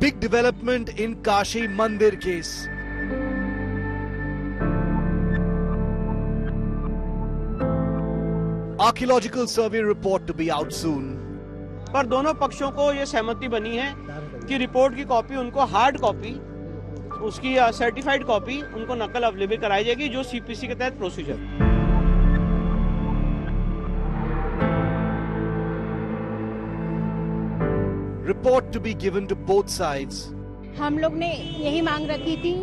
Big development in Kashi Mandir case. Archaeological survey report to be out soon. पर दोनों पक्षों को ये सहमति बनी है कि रिपोर्ट की कॉपी उनको हार्ड कॉपी, उसकी सर्टिफाइड कॉपी उनको नकल अवेलेबल कराई जाएगी, जो सीपीसी के तहत procedure. Report to be given to both sides. हम लोग ने यही मांग रखी थी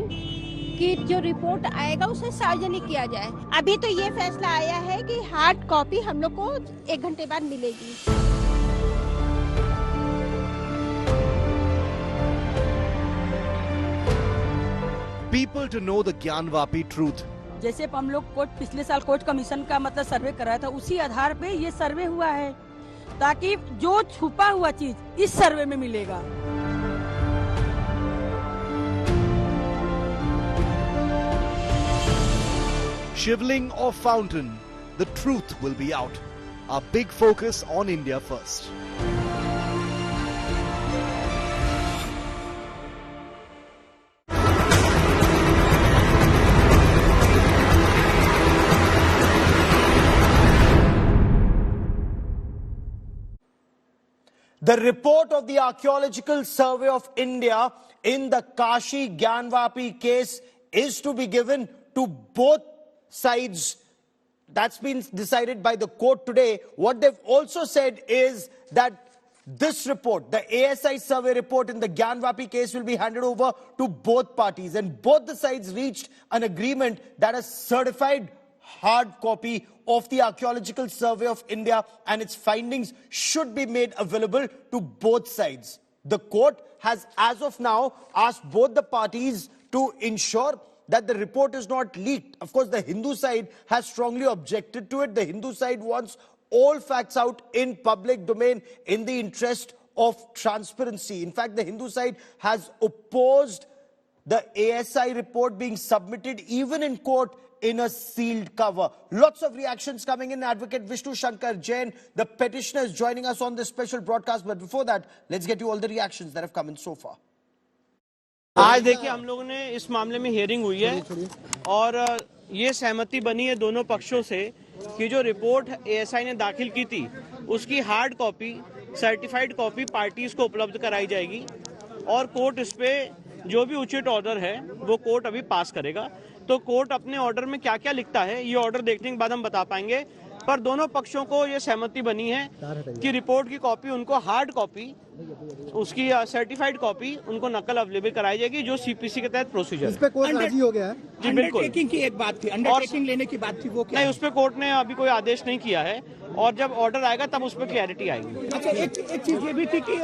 कि जो रिपोर्ट आएगा उसे सार्वजनिक किया जाए। अभी तो ये फैसला आया है कि हार्ड कॉपी हम लोग को 1 घंटे बाद मिलेगी। People to know the Gyanvapi truth. जैसे हम लोग पिछले साल कोर्ट कमीशन का मतलब सर्वे कराया था, उसी आधार पे ये सर्वे हुआ है, ताकि जो छुपा हुआ चीज इस सर्वे में मिलेगा। Shivling or fountain, the truth will be out. Our big focus on India first. The report of the Archaeological Survey of India in the Kashi Gyanvapi case is to be given to both sides. That's been decided by the court today. What they've also said is that this report, the ASI survey report in the Gyanvapi case, will be handed over to both parties. And both the sides reached an agreement that a certified hard copy of the Archaeological Survey of India and its findings should be made available to both sides. The court has, as of now, asked both the parties to ensure that the report is not leaked. Of course, the Hindu side has strongly objected to it. The Hindu side wants all facts out in public domain in the interest of transparency. In fact, the Hindu side has opposed the ASI report being submitted even in court in a sealed cover. Lots of reactions coming in. Advocate Vishnu Shankar Jain, the petitioner, is joining us on this special broadcast. But before that, let's get you all the reactions that have come in so far. आज देखिए, हम लोगों ने इस मामले में hearing हुई है और ये सहमति बनी है दोनों पक्षों से कि जो रिपोर्ट एएसआई ने दाखिल की थी उसकी hard copy, certified copy parties को उपलब्ध कराई जाएगी और कोर्ट इस पे जो भी उचित ऑर्डर है वो कोर्ट अभी पास करेगा। तो कोर्ट अपने ऑर्डर में क्या क्या लिखता है ये ऑर्डर देखने के बाद हम बता पाएंगे। पर दोनों पक्षों को ये सहमति बनी है कि रिपोर्ट की कॉपी उनको हार्ड कॉपी, उसकी सर्टिफाइड कॉपी उनको नकल अवेलेबल कराई जाएगी, जो सीपीसी के तहत प्रोसीजर। इस पे कोर्ट राजी हो गया है? जी बिल्कुल। अंडरटेकिंग की एक बात थी, अंडरटेकिंग लेने की बात थी, वो क्या? नहीं, उस पे कोर्ट ने अभी कोई आदेश नहीं किया है और जब ऑर्डर आएगा तब उस पर क्लैरिटी आएगी। अच्छा, एक चीज ये भी थी कि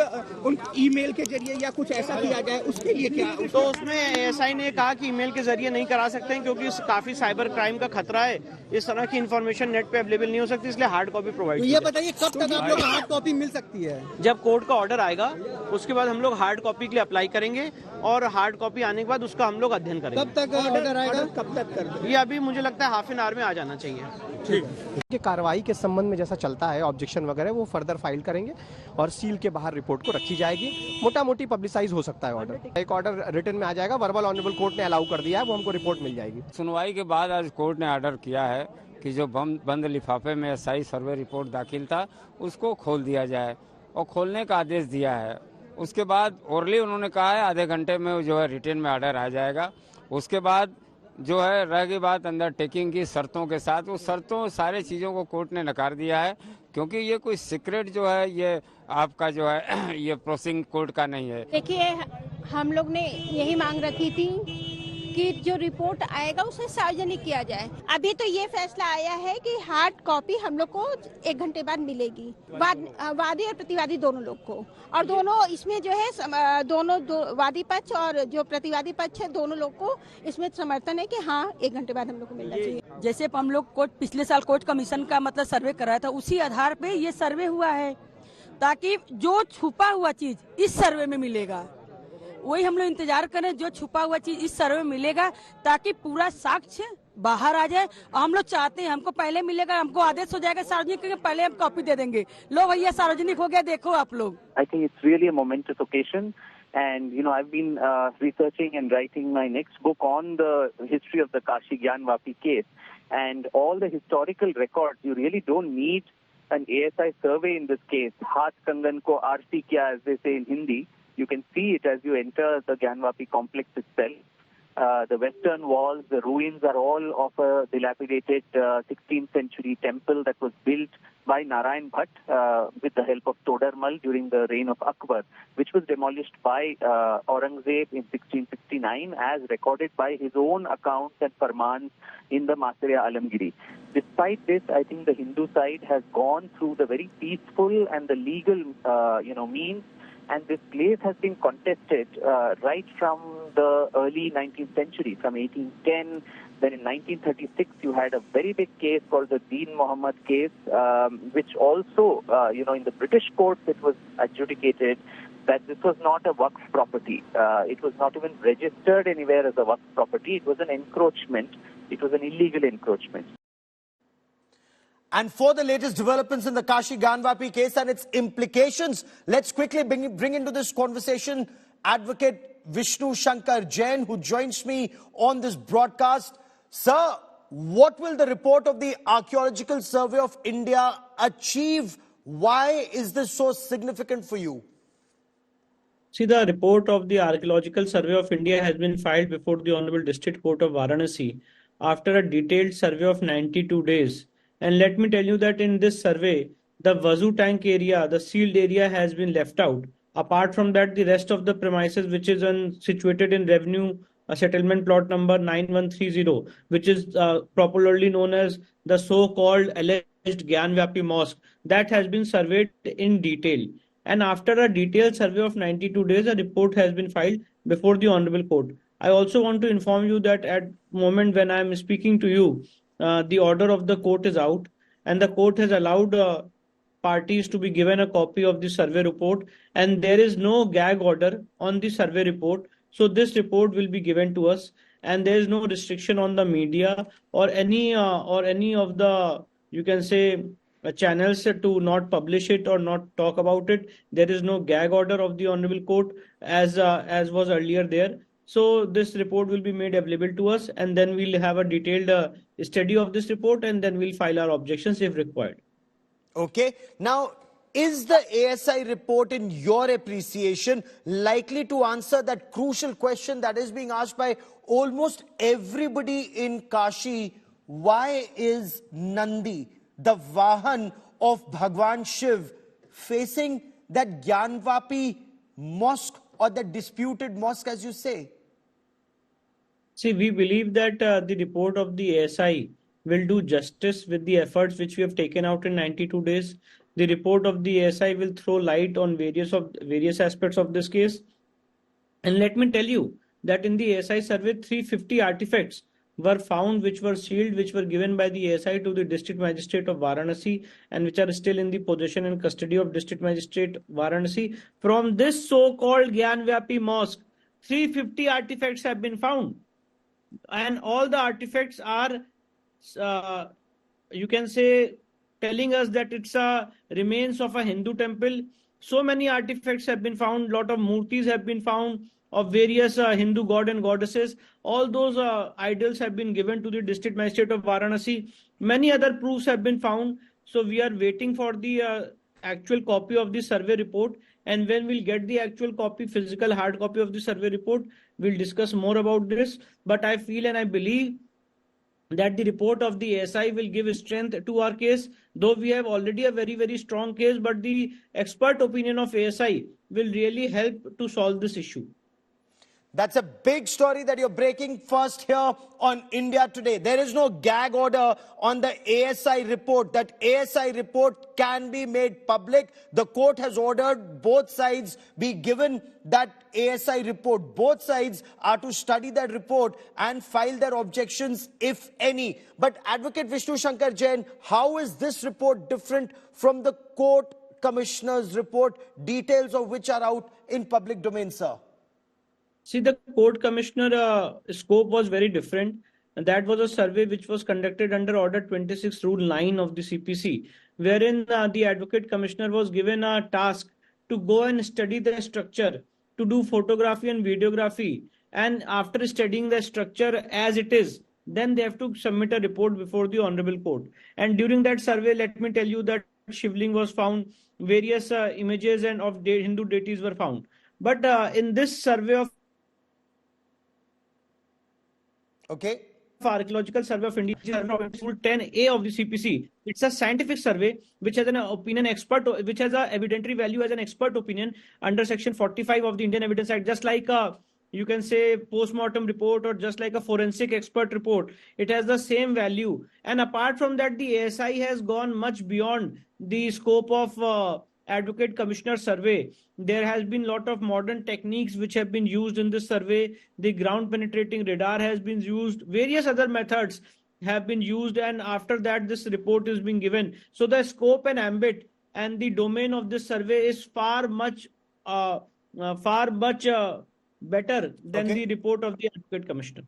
उन ईमेल के जरिए या कुछ ऐसा किया जाए, उसके लिए क्या? तो उसमें एएसआई ने कहा कि ईमेल के जरिए नहीं करा सकते हैं क्योंकि काफी साइबर क्राइम का खतरा है, इस तरह की इन्फॉर्मेशन नेट पे अवेलेबल नहीं हो सकती, इसलिए हार्ड कॉपी प्रोवाइड। तो ये बताइए कब तक आप लोग हार्ड कॉपी मिल सकती है? जब कोर्ट का ऑर्डर आएगा उसके बाद हम लोग हार्ड कॉपी के लिए अप्लाई करेंगे और हार्ड कॉपी आने के बाद उसका हम लोग अध्ययन करेंगे। कब तक ऑर्डर आएगा? कब तक कर? ये अभी मुझे लगता है हाफ एन आवर में आ जाना चाहिए। ठीक है। कार्रवाई के संबंध में जैसा चलता है, ऑब्जेक्शन वगैरह वो फर्दर फाइल करेंगे और सील के बाहर रिपोर्ट को रखी जाएगी। मोटा मोटी पब्लिसाइज हो सकता है ऑर्डर। एक ऑर्डर रिटन में आ जाएगा, वर्बल ऑनरेबल कोर्ट ने अलाउ कर दिया है, वो हमको रिपोर्ट मिल जाएगी। सुनवाई के बाद आज कोर्ट ने ऑर्डर किया है कि जो बंद लिफाफे में एसआई सर्वे रिपोर्ट दाखिल था उसको खोल दिया जाए और खोलने का आदेश दिया है। उसके बाद ओरली उन्होंने कहा है आधे घंटे में जो है रिटन में ऑर्डर आ जाएगा। उसके बाद जो है रह गई बात अंडरटेकिंग की शर्तों के साथ, वो शर्तों सारे चीज़ों को कोर्ट ने नकार दिया है क्योंकि ये कोई सीक्रेट जो है ये आपका जो है ये प्रोसेसिंग कोर्ट का नहीं है। देखिए, हम लोग ने यही मांग रखी थी कि जो रिपोर्ट आएगा उसे सार्वजनिक किया जाए। अभी तो ये फैसला आया है कि हार्ड कॉपी हम लोग को 1 घंटे बाद मिलेगी, वादी और प्रतिवादी दोनों लोग को। और दोनों इसमें जो है दोनों वादी पक्ष और जो प्रतिवादी पक्ष है दोनों लोग को इसमें समर्थन है कि हाँ 1 घंटे बाद हम लोग को मिलना चाहिए। जैसे हम लोग पिछले साल कोर्ट कमीशन का मतलब सर्वे कराया था, उसी आधार पे ये सर्वे हुआ है, ताकि जो छुपा हुआ चीज इस सर्वे में मिलेगा, वही हम लोग इंतजार करें। जो छुपा हुआ चीज इस सर्वे में मिलेगा ताकि पूरा साक्ष्य बाहर आ जाए। और हम लोग चाहते हैं, हमको पहले मिलेगा, हमको आदेश हो जाएगा सार्वजनिक करके, पहले हम कॉपी दे देंगे। लो भैया सार्वजनिक हो गया, देखो आप लोग। I think it's really a momentous occasion And, I've been researching and writing my next book on the history of the Kashi Gyanvapi case. And all the historical records, you really don't need an ASI survey in this case. Haath Kangan ko aarti kya, as they say in Hindi. You can see it as you enter the Gyanvapi complex itself. The western walls, the ruins are all of a dilapidated 16th century temple that was built by Narayan Bhatt with the help of Todarmal during the reign of Akbar, which was demolished by Aurangzeb in 1669 as recorded by his own accounts and farmans in the Masir-e Alamgiri. Despite this, I think the Hindu side has gone through the very peaceful and the legal, means. And this place has been contested right from the early 19th century, from 1810. Then in 1936, you had a very big case called the Deen Muhammad case, which also, in the British courts, it was adjudicated that this was not a Waqf property. It was not even registered anywhere as a Waqf property. It was an encroachment. It was an illegal encroachment. And for the latest developments in the Kashi Gyanvapi case and its implications, let's quickly bring into this conversation Advocate Vishnu Shankar Jain, who joins me on this broadcast. Sir, what will the report of the Archaeological Survey of India achieve? Why is this so significant for you? See, the report of the Archaeological Survey of India has been filed before the Honorable District Court of Varanasi after a detailed survey of 92 days. And let me tell you that in this survey, the Wazoo tank area, the sealed area has been left out. Apart from that, the rest of the premises, which is situated in revenue settlement plot number 9130, which is popularly known as the so-called alleged Gyanvapi mosque, that has been surveyed in detail. And after a detailed survey of 92 days, a report has been filed before the Honorable Court. I also want to inform you that at the moment when I am speaking to you, the order of the court is out, and the court has allowed parties to be given a copy of the survey report, and there is no gag order on the survey report. So this report will be given to us, and there is no restriction on the media or any of the, you can say, channels to not publish it or not talk about it. There is no gag order of the Honorable Court as was earlier there. So this report will be made available to us, and then we'll have a detailed study of this report, and then we'll file our objections if required. Okay. Now, is the ASI report, in your appreciation, likely to answer that crucial question that is being asked by almost everybody in Kashi? Why is Nandi, the Vahan of Bhagwan Shiv, facing that Gyanvapi mosque, or the disputed mosque, as you say? See, we believe that the report of the ASI will do justice with the efforts which we have taken out in 92 days. The report of the ASI will throw light on various aspects of this case. And let me tell you that in the ASI survey, 350 artifacts were found which were sealed, which were given by the ASI to the District Magistrate of Varanasi, and which are still in the possession and custody of District Magistrate Varanasi. From this so-called Gyanvapi mosque, 350 artifacts have been found. And all the artifacts are, you can say, telling us that it's a remains of a Hindu temple. So many artifacts have been found. Lot of murtis have been found of various Hindu god and goddesses. All those idols have been given to the District Magistrate of Varanasi. Many other proofs have been found. So we are waiting for the actual copy of the survey report. And when we'll get the actual copy, physical hard copy of the survey report, we'll discuss more about this. But I feel and I believe that the report of the ASI will give strength to our case, though we have already a very, very strong case, but the expert opinion of ASI will really help to solve this issue. That's a big story that you're breaking first here on India Today. There is no gag order on the ASI report. That ASI report can be made public. The court has ordered both sides be given that ASI report. Both sides are to study that report and file their objections, if any. But Advocate Vishnu Shankar Jain, how is this report different from the court commissioner's report, details of which are out in public domain, sir? See, the court commissioner scope was very different. And that was a survey which was conducted under Order 26 Rule 9 of the CPC, wherein the advocate commissioner was given a task to go and study the structure, to do photography and videography, and after studying the structure as it is, then they have to submit a report before the honorable court. And during that survey, let me tell you that shivling was found, various images and of Hindu deities were found. But in this survey of Archaeological Survey of India, Rule 10A of the CPC. It's a scientific survey which has an opinion expert, which has a evidentiary value as an expert opinion under Section 45 of the Indian Evidence Act, just like a, you can say, post-mortem report or just like a forensic expert report. It has the same value. And apart from that, the ASI has gone much beyond the scope of Advocate Commissioner survey. There has been a lot of modern techniques which have been used in this survey. The ground penetrating radar has been used. Various other methods have been used, and after that this report is being given. So the scope and ambit and the domain of this survey is far much better than the report of the Advocate Commissioner.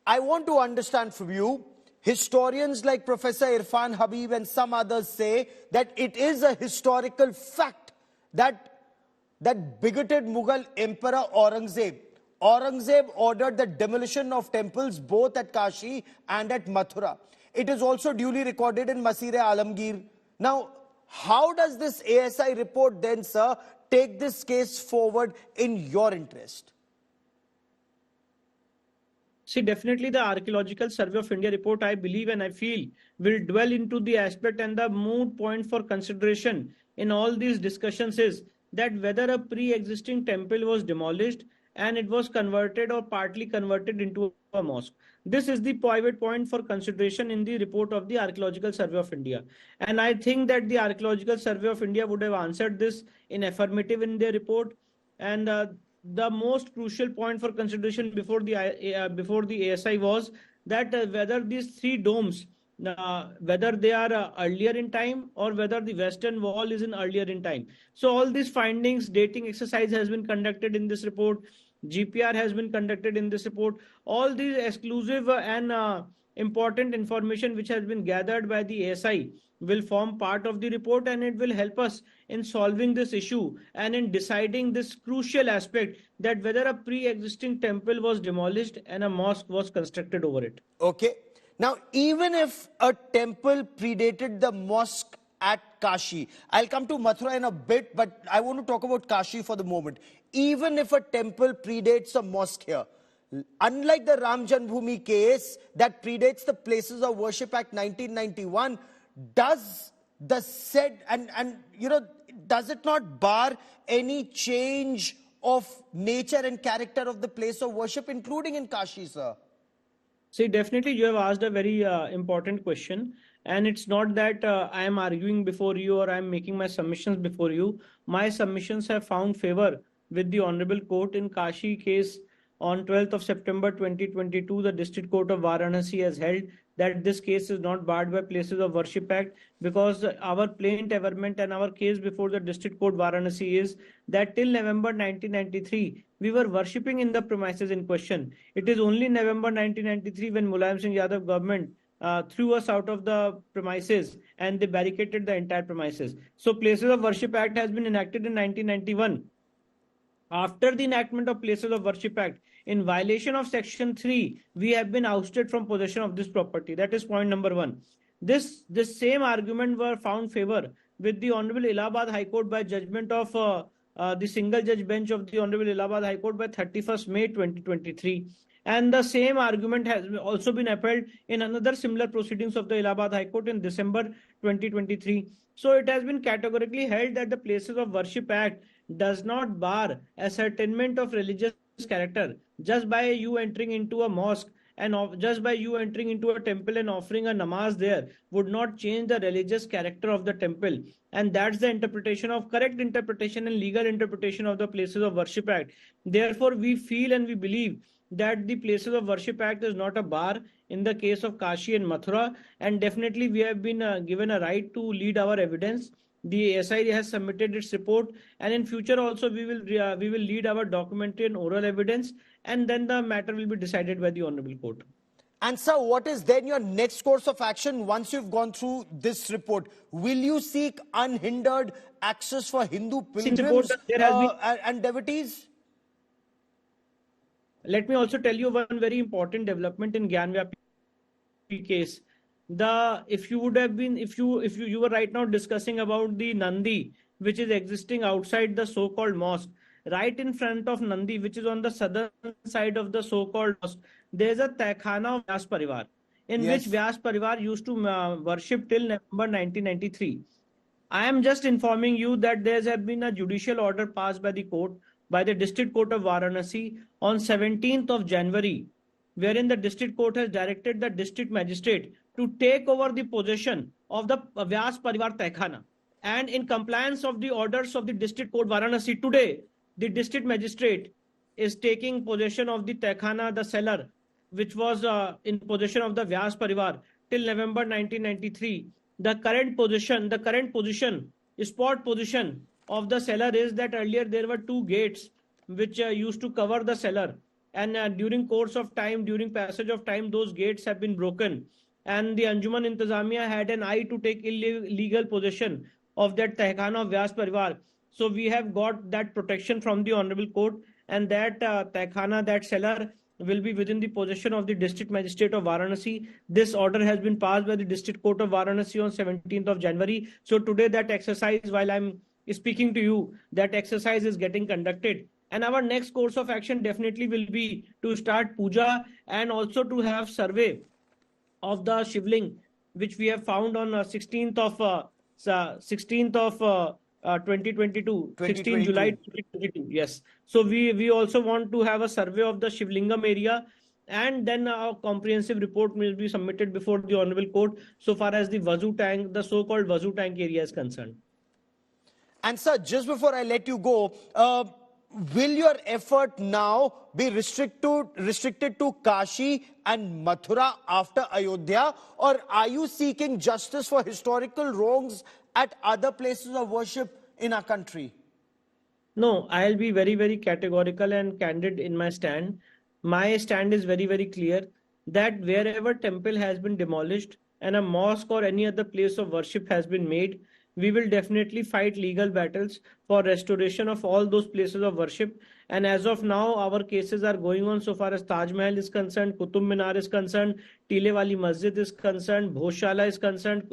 I want to understand from you, historians like Professor Irfan Habib and some others say that it is a historical fact that bigoted Mughal Emperor Aurangzeb ordered the demolition of temples both at Kashi and at Mathura. It is also duly recorded in Masir-e-Alamgir. Now, how does this ASI report then, sir, take this case forward in your interest? See, definitely the Archaeological Survey of India report, I believe and I feel, will dwell into the aspect, and the moot point for consideration in all these discussions is that whether a pre-existing temple was demolished and it was converted or partly converted into a mosque. This is the pivot point for consideration in the report of the Archaeological Survey of India. And I think that the Archaeological Survey of India would have answered this in affirmative in their report. And the most crucial point for consideration before the ASI was that whether these three domes, whether they are earlier in time or whether the western wall is in earlier in time. So all these findings, dating exercise has been conducted in this report. GPR has been conducted in this report. All these exclusive and important information which has been gathered by the ASI will form part of the report, and it will help us in solving this issue and in deciding this crucial aspect that whether a pre-existing temple was demolished and a mosque was constructed over it. Okay. Now, even if a temple predated the mosque at Kashi, I'll come to Mathura in a bit, but I want to talk about Kashi for the moment. Even if a temple predates a mosque here, unlike the Ram Janmabhoomi case that predates the Places of Worship Act 1991, does the said, does it not bar any change of nature and character of the place of worship, including in Kashi, sir? See, definitely you have asked a very important question, and it's not that I am arguing before you or I am making my submissions before you. My submissions have found favor with the Honorable Court. In Kashi case on 12th of September 2022, the District Court of Varanasi has held that this case is not barred by Places of Worship Act, because our plaint averment and our case before the District Court Varanasi is that till November 1993, we were worshipping in the premises in question. It is only November 1993 when Mulayam Singh Yadav government threw us out of the premises and they barricaded the entire premises. So Places of Worship Act has been enacted in 1991. After the enactment of Places of Worship Act, in violation of Section 3, we have been ousted from possession of this property. That is point number one. This same argument were found favor with the Honorable Allahabad High Court by judgment of the single judge bench of the Honorable Allahabad High Court by 31st May 2023. And the same argument has also been upheld in another similar proceedings of the Allahabad High Court in December 2023. So it has been categorically held that the Places of Worship Act does not bar ascertainment of religious character just by you entering into a mosque, and just by you entering into a temple and offering a namaz there would not change the religious character of the temple. And that's the interpretation of correct interpretation and legal interpretation of the Places of Worship Act. Therefore, we feel and we believe that the Places of Worship Act is not a bar in the case of Kashi and Mathura, and definitely we have been given a right to lead our evidence. The ASI has submitted its report, and in future also we will lead our documentary and oral evidence, and then the matter will be decided by the Honorable Court. And sir, what is then your next course of action once you've gone through this report? Will you seek unhindered access for Hindu pilgrims and devotees? let me also tell you one very important development in Gyanvapi case. If you were right now discussing about the Nandi, which is existing outside the so-called mosque, right in front of Nandi, which is on the southern side of the so-called mosque, there is a Tehkhana of Vyas Parivar, in which Vyas Parivar used to worship till November 1993. I am just informing you that there has been a judicial order passed by the court, by the District Court of Varanasi on 17th of January, wherein the District Court has directed the District Magistrate to take over the possession of the Vyas Parivar Tehkhana. And in compliance of the orders of the District Court Varanasi today, the District Magistrate is taking possession of the Tehkhana, the cellar, which was in possession of the Vyas Parivar till November 1993. The current position, spot position of the cellar is that earlier there were two gates which used to cover the cellar, and during course of time, during passage of time, those gates have been broken, and the Anjuman Intizamiya had an eye to take illegal possession of that Tehkhana of Vyas Parivar. So we have got that protection from the Honorable Court, and that Tehkhana, that cellar, will be within the possession of the District Magistrate of Varanasi. This order has been passed by the District Court of Varanasi on 17th of January. So today that exercise, while I'm speaking to you, that exercise is getting conducted. And our next course of action definitely will be to start puja and also to have survey of the Shivling, which we have found on 16th of 2022, 16 July 2022. Yes. So we also want to have a survey of the Shivlingam area, and then a comprehensive report will be submitted before the Honorable Court so far as the Vazu tank, the so-called Vazu tank area is concerned. And sir, just before I let you go, will your effort now be restricted to Kashi and Mathura after Ayodhya, or are you seeking justice for historical wrongs at other places of worship in our country? No, I'll be very, very categorical and candid in my stand. My stand is very, very clear that wherever temple has been demolished and a mosque or any other place of worship has been made, we will definitely fight legal battles for restoration of all those places of worship. And as of now, our cases are going on so far as Taj Mahal is concerned, Qutub Minar is concerned, Tile Wali Masjid is concerned, Bhoshala is concerned,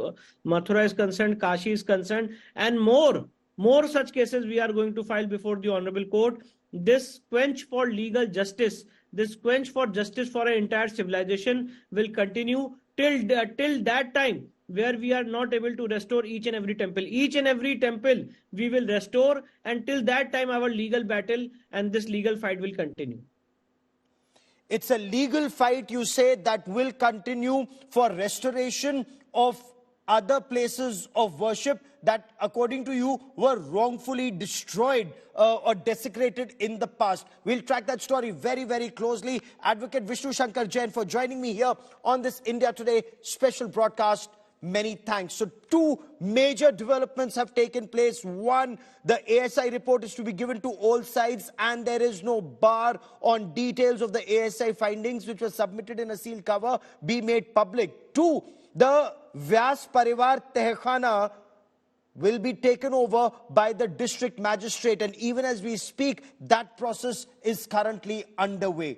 Mathura is concerned, Kashi is concerned, and more such cases we are going to file before the Honorable Court. This quench for legal justice, this quench for justice for an entire civilization will continue till that time where we are not able to restore each and every temple. Each and every temple we will restore, and till that time our legal battle and this legal fight will continue. It's a legal fight, you say, that will continue for restoration of other places of worship that, according to you, were wrongfully destroyed or desecrated in the past. We'll track that story very, very closely. Advocate Vishnu Shankar Jain for joining me here on this India Today special broadcast. Many thanks. So two major developments have taken place. One, the ASI report is to be given to all sides, and there is no bar on details of the ASI findings, which were submitted in a sealed cover, be made public. Two, the Vyas Parivar Tehkhana will be taken over by the district magistrate, and even as we speak, that process is currently underway.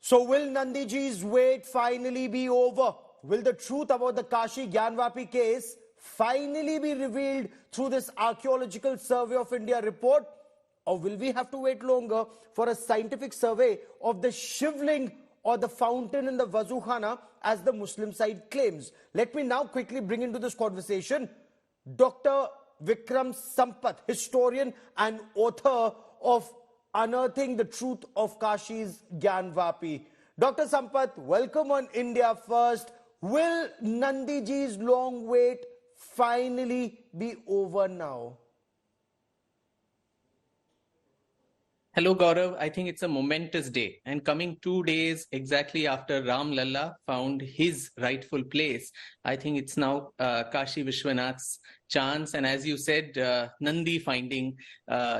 So will Nandiji's wait finally be over? Will the truth about the Kashi Gyanvapi case finally be revealed through this Archaeological Survey of India report? Or will we have to wait longer for a scientific survey of the Shivling or the fountain in the Vazukhana, as the Muslim side claims? Let me now quickly bring into this conversation Dr. Vikram Sampath, historian and author of Unearthing the Truth of Kashi's Gyanvapi. Dr. Sampath, welcome on India First. Will Nandiji's long wait finally be over now? Hello, Gaurav. I think it's a momentous day, and coming 2 days exactly after Ram Lalla found his rightful place, I think it's now Kashi Vishwanath's chance, and as you said, Nandi finding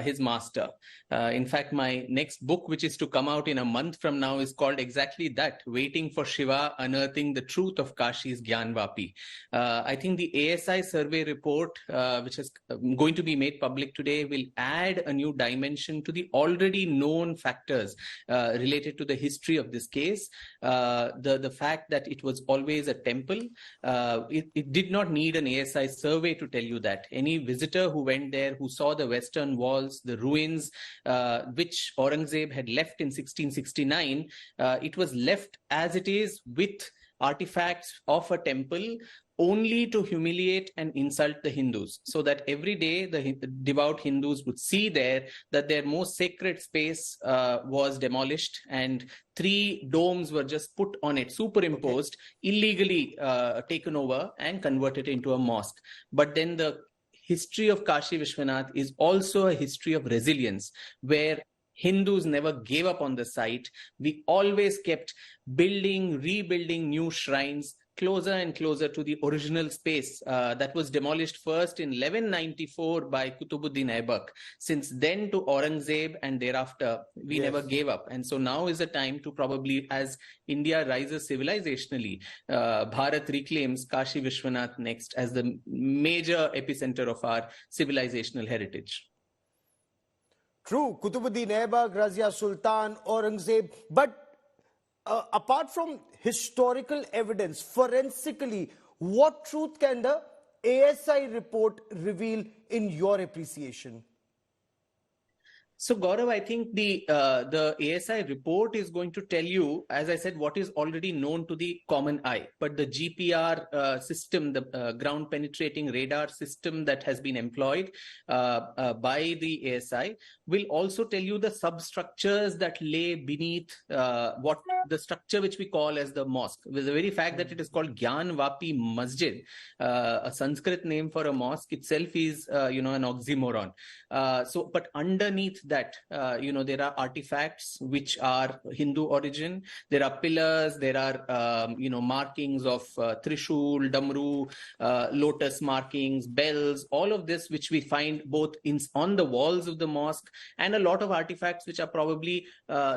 his master. In fact, my next book, which is to come out in a month from now, is called exactly that, Waiting for Shiva, Unearthing the Truth of Kashi's Gyanvapi. I think the ASI survey report, which is going to be made public today, will add a new dimension to the already known factors related to the history of this case. The fact that it was always a temple, it did not need an ASI survey to tell you that. Any visitor who went there, who saw the western walls, the ruins, which Aurangzeb had left in 1669, it was left as it is, with artifacts of a temple, only to humiliate and insult the Hindus, so that every day the devout Hindus would see there that their most sacred space was demolished, and 3 domes were just put on it, superimposed, illegally taken over and converted into a mosque. But then the history of Kashi Vishwanath is also a history of resilience, where Hindus never gave up on the site. We always kept building, rebuilding new shrines closer and closer to the original space that was demolished first in 1194 by Qutbuddin Aibak. Since then to Aurangzeb and thereafter, we never gave up. And so now is the time to probably, as India rises civilizationally, Bharat reclaims Kashi Vishwanath next as the major epicenter of our civilizational heritage. True, Qutbuddin Aibak, Razia Sultan, Aurangzeb, but apart from historical evidence, forensically, what truth can the ASI report reveal in your appreciation? So Gaurav, I think the ASI report is going to tell you, as I said, what is already known to the common eye. But the GPR system, the ground penetrating radar system that has been employed by the ASI, will also tell you the substructures that lay beneath what the structure which we call as the mosque. With the very fact that it is called Gyanvapi Masjid, a Sanskrit name for a mosque itself is an oxymoron. But underneath that, there are artifacts which are Hindu origin. There are pillars, there are, markings of Trishul, Damru, lotus markings, bells, all of this which we find both on the walls of the mosque, and a lot of artifacts which are probably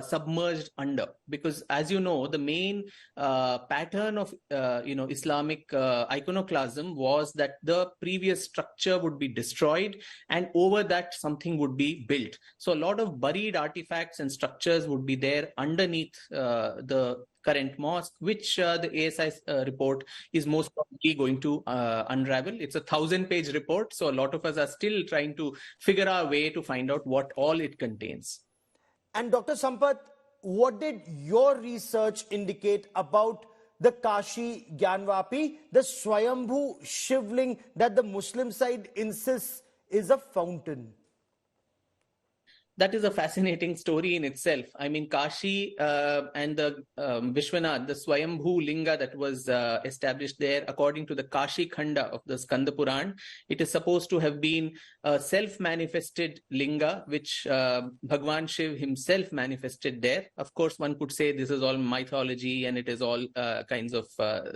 submerged under. Because as you know, the main pattern of, Islamic iconoclasm was that the previous structure would be destroyed and over that something would be built. So a lot of buried artifacts and structures would be there underneath the current mosque, which the ASI report is most probably going to unravel. It's a 1,000-page report, so a lot of us are still trying to figure our way to find out what all it contains. And Dr. Sampath, what did your research indicate about the Kashi Gyanvapi, the Swayambhu Shivling that the Muslim side insists is a fountain? That is a fascinating story in itself. I mean, Kashi and the Vishwanath, the Swayambhu Linga that was established there, according to the Kashi Khanda of the Skanda Puran, it is supposed to have been a self-manifested Linga, which Bhagwan Shiv himself manifested there. Of course, one could say this is all mythology and it is all kinds of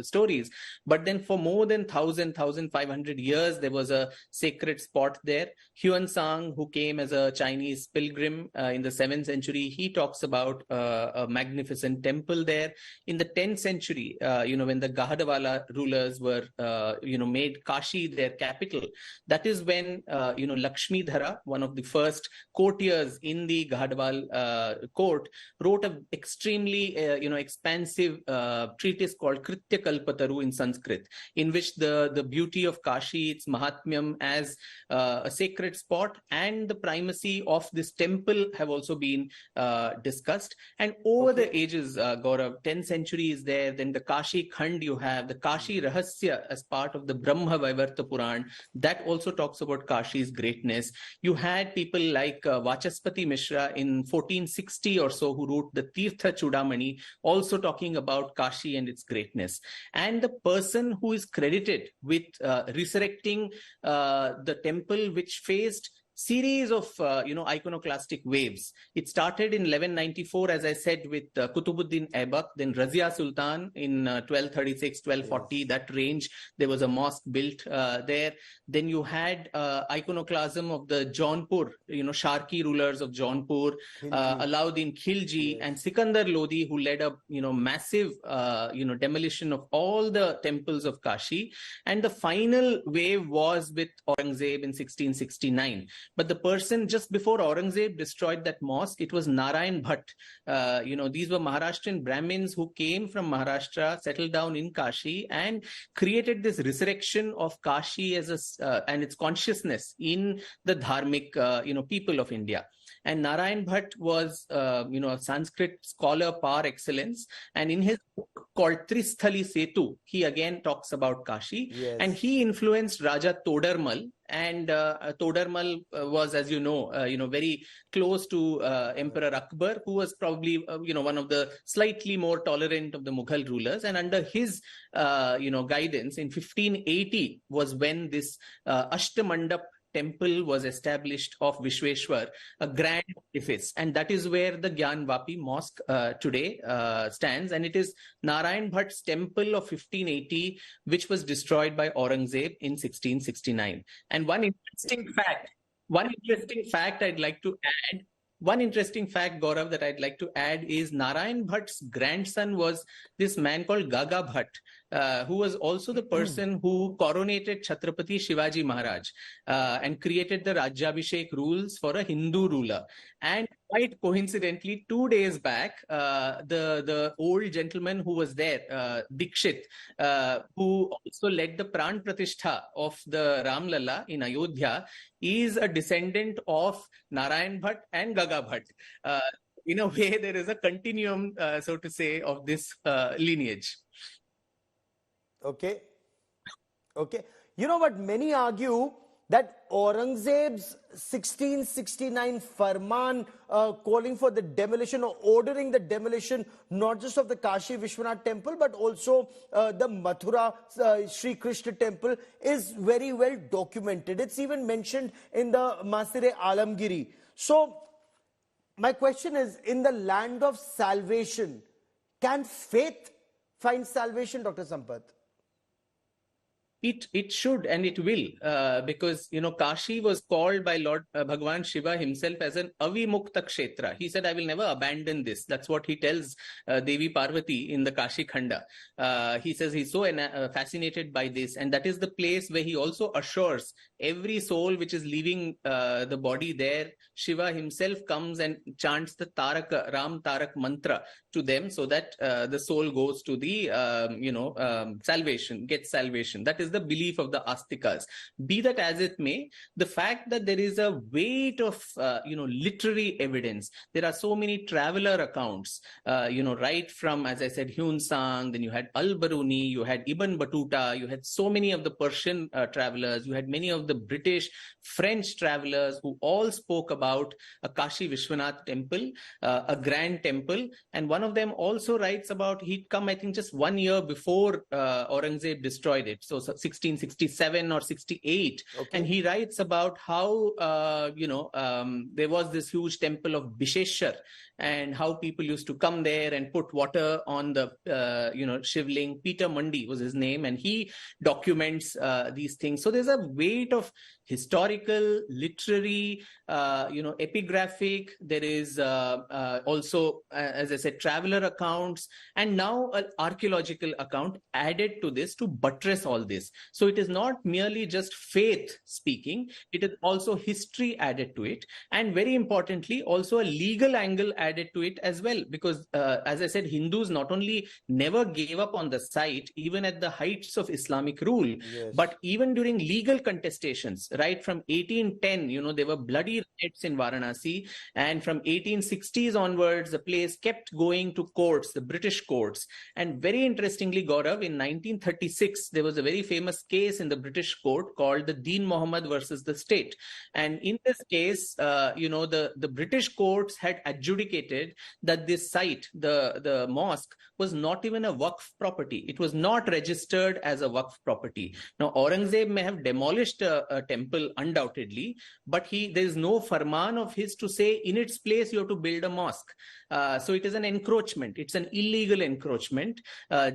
stories. But then for more than 1,500 years, there was a sacred spot there. Huan Sang, who came as a Chinese pilgrim in the 7th century, he talks about a magnificent temple there. In the 10th century, when the Gahadwala rulers were, made Kashi their capital, that is when, Lakshmi Dhara, one of the first courtiers in the Gahadwal court, wrote an extremely, expansive treatise called Kritya Kalpataru in Sanskrit, in which the beauty of Kashi, its Mahatmyam as a sacred spot, and the primacy of this temple have also been discussed. And over the ages, Gaurav, 10th century is there, then the Kashi Khand you have, the Kashi Rahasya as part of the Brahma Vaivarta Puran, that also talks about Kashi's greatness. You had people like Vachaspati Mishra in 1460 or so who wrote the Tirtha Chudamani, also talking about Kashi and its greatness. And the person who is credited with resurrecting the temple which faced series of iconoclastic waves. It started in 1194, as I said, with Kutubuddin Aibak, then Razia Sultan in 1236, 1240, that range. There was a mosque built there. Then you had iconoclasm of the Jaunpur, Sharki rulers of Jaunpur, Alauddin Khilji, and Sikandar Lodi, who led a massive demolition of all the temples of Kashi. And the final wave was with Aurangzeb in 1669. But the person just before Aurangzeb destroyed that mosque, it was Narayan Bhatt. These were Maharashtrian Brahmins who came from Maharashtra, settled down in Kashi, and created this resurrection of Kashi as and its consciousness in the dharmic, people of India. And Narayan Bhatt was, a Sanskrit scholar par excellence. And in his book called Tristhali Setu, he again talks about Kashi. Yes. And he influenced Raja Todarmal. And Todarmal was, as you know, very close to Emperor Akbar, who was probably, one of the slightly more tolerant of the Mughal rulers. And under his, guidance, in 1580 was when this Ashtamandap temple was established of Vishweshwar, a grand edifice. And that is where the Gyanvapi mosque today stands. And it is Narayan Bhatt's temple of 1580, which was destroyed by Aurangzeb in 1669. And one interesting fact I'd like to add, Gaurav, that I'd like to add is Narayan Bhatt's grandson was this man called Gaga Bhatt, who was also the person who coronated Chhatrapati Shivaji Maharaj and created the Rajyabhishek rules for a Hindu ruler. And quite coincidentally, 2 days back, the old gentleman who was there, Dikshit, who also led the Pran Pratishtha of the Ram Lalla in Ayodhya, is a descendant of Narayan Bhatt and Gaga Bhatt. In a way, there is a continuum, so to say, of this lineage. Okay. You know what? Many argue that Aurangzeb's 1669 farman calling for the demolition or ordering the demolition not just of the Kashi Vishwanath temple but also the Mathura Sri Krishna temple is very well documented. It's even mentioned in the Masire Alamgiri. So my question is, in the land of salvation, can faith find salvation, Dr. Sampath? It should and it will, because, Kashi was called by Lord Bhagwan Shiva himself as an avimukta kshetra. He said, I will never abandon this. That's what he tells Devi Parvati in the Kashi Khanda. He says he's so fascinated by this. And that is the place where he also assures every soul which is leaving the body there, Shiva himself comes and chants the Taraka, Ram Tarak mantra to them so that the soul goes to the, salvation, gets salvation. That is the belief of the Astikas. Be that as it may, the fact that there is a weight of, literary evidence. There are so many traveler accounts, right from, as I said, Hyun Sang, then you had Al-Baruni, you had Ibn Battuta, you had so many of the Persian travelers, you had many of the British, French travelers who all spoke about a Kashi Vishwanath temple, a grand temple. And one of them also writes about, he'd come, I think, just 1 year before Aurangzeb destroyed it. So 1667 or 68. Okay. And he writes about how, there was this huge temple of Bisheshwar and how people used to come there and put water on the, shivling. Peter Mundy was his name, and he documents these things. So there's a weight of historical, literary, epigraphic. There is also, as I said, traveler accounts, and now an archaeological account added to this to buttress all this. So it is not merely just faith speaking, it is also history added to it. And very importantly, also a legal angle added to it as well. Because as I said, Hindus not only never gave up on the site, even at the heights of Islamic rule, yes, but even during legal contestations, right from 1810, there were bloody riots in Varanasi. And from 1860s onwards, the place kept going to courts, the British courts. And very interestingly, Gaurav, in 1936, there was a very famous case in the British court called the Deen Muhammad versus the state. And in this case, the British courts had adjudicated that this site, the mosque, was not even a Waqf property. It was not registered as a Waqf property. Now, Aurangzeb may have demolished a temple, temple undoubtedly, but there is no farman of his to say in its place you have to build a mosque. So it is an encroachment. It's an illegal encroachment.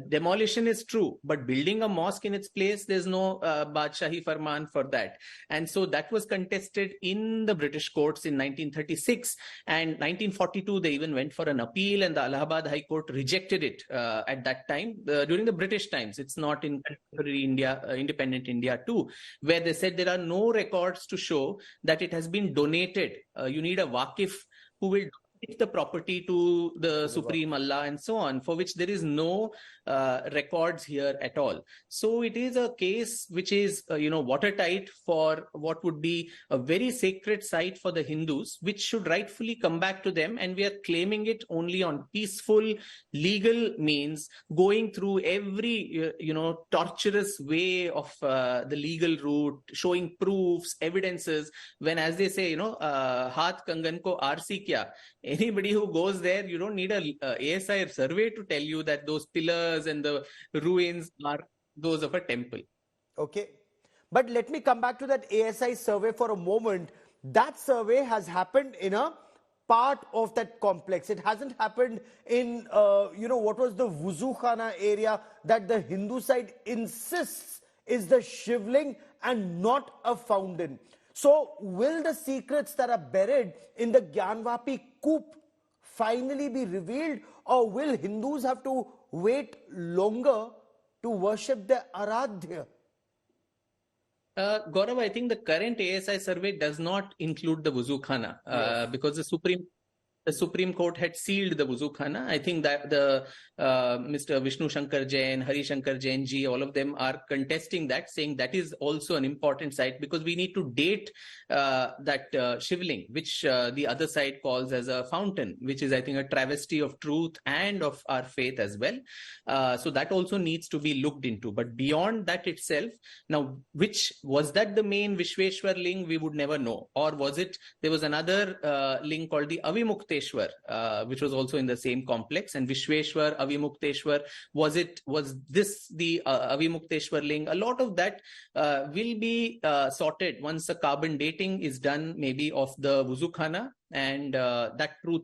Demolition is true, but building a mosque in its place, there's no Badshahi farman for that. And so that was contested in the British courts in 1936, and 1942 they even went for an appeal, and the Allahabad High Court rejected it at that time during the British times. It's not in contemporary India, independent India too, where they said there are no records to show that it has been donated. You need a waqif who will donate the property to the Supreme Allah and so on, for which there is no records here at all. So it is a case which is, watertight for what would be a very sacred site for the Hindus, which should rightfully come back to them. And we are claiming it only on peaceful, legal means, going through every, torturous way of the legal route, showing proofs, evidences, when, as they say, haath kangan ko aarsi kya. Anybody who goes there, you don't need a ASI survey to tell you that those pillars and the ruins are those of a temple. Okay. But let me come back to that ASI survey for a moment. That survey has happened in a part of that complex. It hasn't happened in, what was the Wuzu Khana area that the Hindu side insists is the shivling and not a fountain. So will the secrets that are buried in the Gyanvapi coup finally be revealed, or will Hindus have to wait longer to worship their Aradhya? Gaurav, I think the current ASI survey does not include the Wuzu Khana because the Supreme Court had sealed the Wuzu Khana. I think that the Mr. Vishnu Shankar Jain, Hari Shankar Jain ji, all of them are contesting that, saying that is also an important site because we need to date that shivling, which the other side calls as a fountain, which is, I think, a travesty of truth and of our faith as well. So that also needs to be looked into. But beyond that itself, now, was that the main Vishweshwar ling? We would never know. Or was it, there was another ling called the Avimukteshwar, which was also in the same complex, and Vishweshwar, Avimukteshwar, was this the Avimukteshwar ling? A lot of that will be sorted once a carbon dating is done, maybe of the Wuzu Khana, and that truth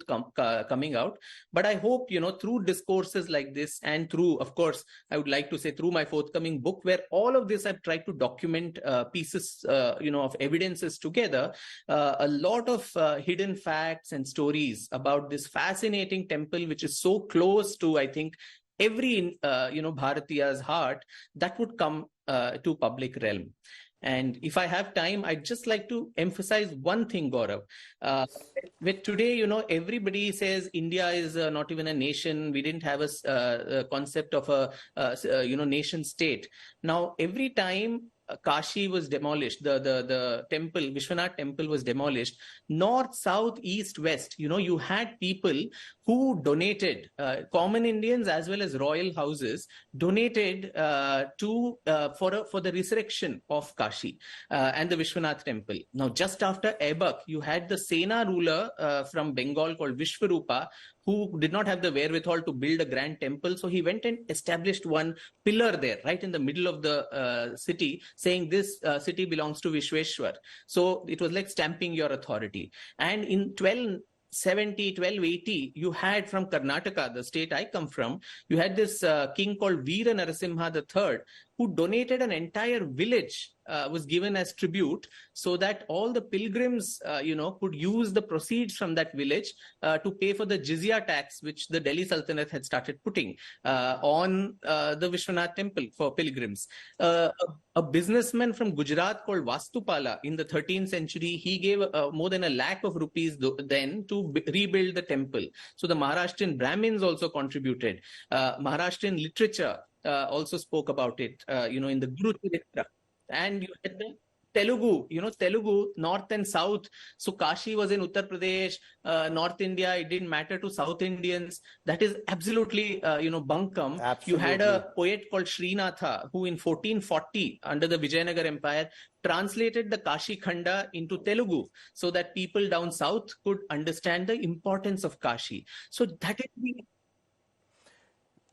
coming out. But I hope, through discourses like this, and through, of course, I would like to say through my forthcoming book, where all of this I've tried to document pieces, of evidences together, a lot of hidden facts and stories about this fascinating temple, which is so close to, I think, every, Bharatiya's heart, that would come to public realm. And if I have time, I'd just like to emphasize one thing, Gaurav. With today, everybody says India is not even a nation. We didn't have a concept of a nation state. Now, every time Kashi was demolished, the temple, Vishwanath temple was demolished, north, south, east, west, you had people who donated, common Indians as well as royal houses, donated for the resurrection of Kashi and the Vishwanath temple. Now, just after Aibak, you had the Sena ruler from Bengal called Vishwarupa, who did not have the wherewithal to build a grand temple. So he went and established one pillar there, right in the middle of the city, saying this city belongs to Vishweshwar. So it was like stamping your authority. And in 1280, you had from Karnataka, the state I come from, you had this king called Veera Narasimha III, who donated an entire village, was given as tribute, so that all the pilgrims, could use the proceeds from that village to pay for the jizya tax, which the Delhi Sultanate had started putting on the Vishwanath temple for pilgrims. A businessman from Gujarat called Vastupala in the 13th century, he gave more than 1 lakh of rupees then to rebuild the temple. So the Maharashtrian Brahmins also contributed. Maharashtrian literature also spoke about it, in the Guru Charitra. And you had the Telugu, north and south. So Kashi was in Uttar Pradesh, North India. It didn't matter to South Indians. That is absolutely, bunkum. Absolutely. You had a poet called Srinatha, who in 1440, under the Vijayanagar Empire, translated the Kashi Khanda into Telugu so that people down south could understand the importance of Kashi. So that is the...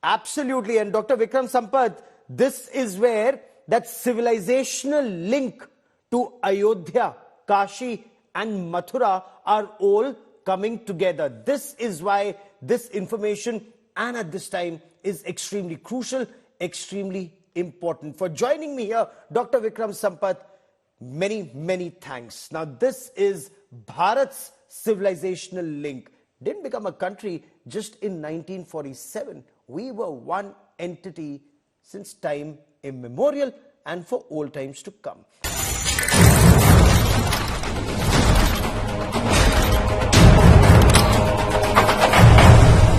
Absolutely. And Dr. Vikram Sampath, this is where that civilizational link to Ayodhya, Kashi and Mathura are all coming together. This is why this information and at this time is extremely crucial, extremely important. For joining me here, Dr. Vikram Sampath, many thanks. Now this is Bharat's civilizational link. Didn't become a country just in 1947. We were one entity since time immemorial and for all times to come.